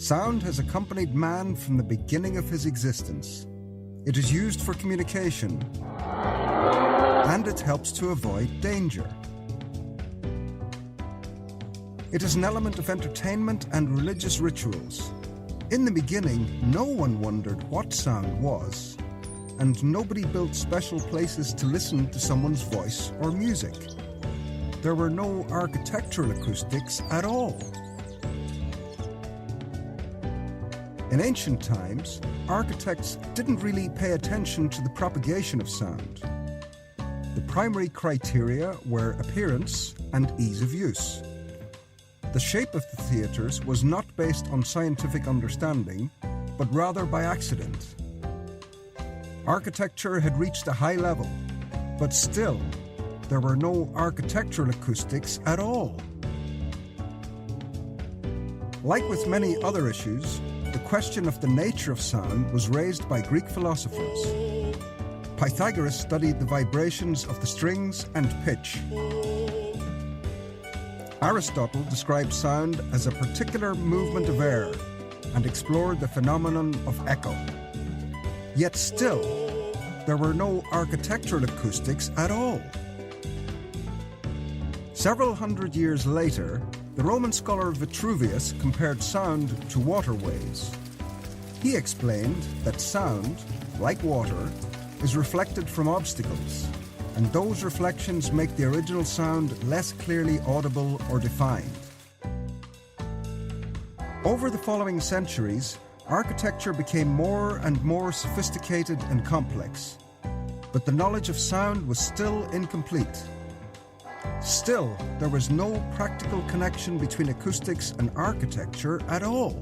Sound has accompanied man from the beginning of his existence. It is used for communication, and it helps to avoid danger. It is an element of entertainment and religious rituals. In the beginning, no one wondered what sound was, and nobody built special places to listen to someone's voice or music. There were no architectural acoustics at all. In ancient times, architects didn't really pay attention to the propagation of sound. The primary criteria were appearance and ease of use. The shape of the theatres was not based on scientific understanding, but rather by accident. Architecture had reached a high level, but still, there were no architectural acoustics at all. Like with many other issues, the question of the nature of sound was raised by Greek philosophers. Pythagoras studied the vibrations of the strings and pitch. Aristotle described sound as a particular movement of air and explored the phenomenon of echo. Yet still, there were no architectural acoustics at all. Several hundred years later, the Roman scholar Vitruvius compared sound to water waves. He explained that sound, like water, is reflected from obstacles, and those reflections make the original sound less clearly audible or defined. Over the following centuries, architecture became more and more sophisticated and complex, but the knowledge of sound was still incomplete. Still, there was no practical connection between acoustics and architecture at all.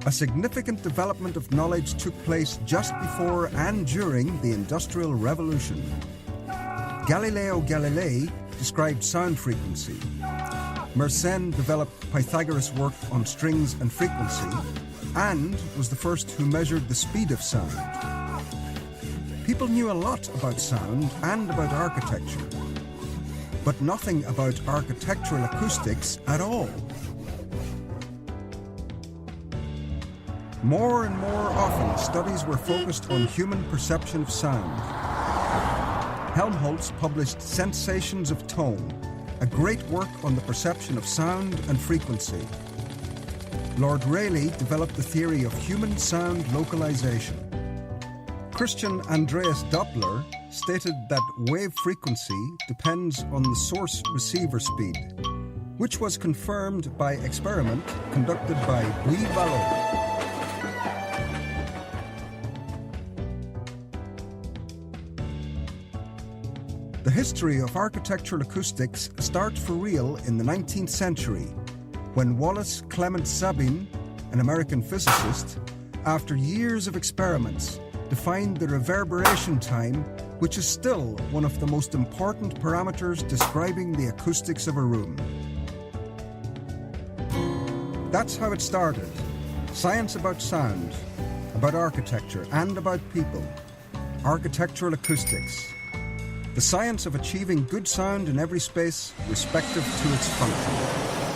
A significant development of knowledge took place just before and during the Industrial Revolution. Galileo Galilei described sound frequency. Mersenne developed Pythagoras' work on strings and frequency, and was the first who measured the speed of sound. People knew a lot about sound and about architecture, but nothing about architectural acoustics at all. More and more often, studies were focused on human perception of sound. Helmholtz published Sensations of Tone, a great work on the perception of sound and frequency. Lord Rayleigh developed the theory of human sound localization. Christian Andreas Doppler stated that wave frequency depends on the source receiver speed, which was confirmed by experiment conducted by Louis Vallot. The history of architectural acoustics starts for real in the 19th century, when Wallace Clement Sabine, an American physicist, after years of experiments, defined the reverberation time, which is still one of the most important parameters describing the acoustics of a room. That's how it started. Science about sound, about architecture, and about people. Architectural acoustics. The science of achieving good sound in every space, respective to its function.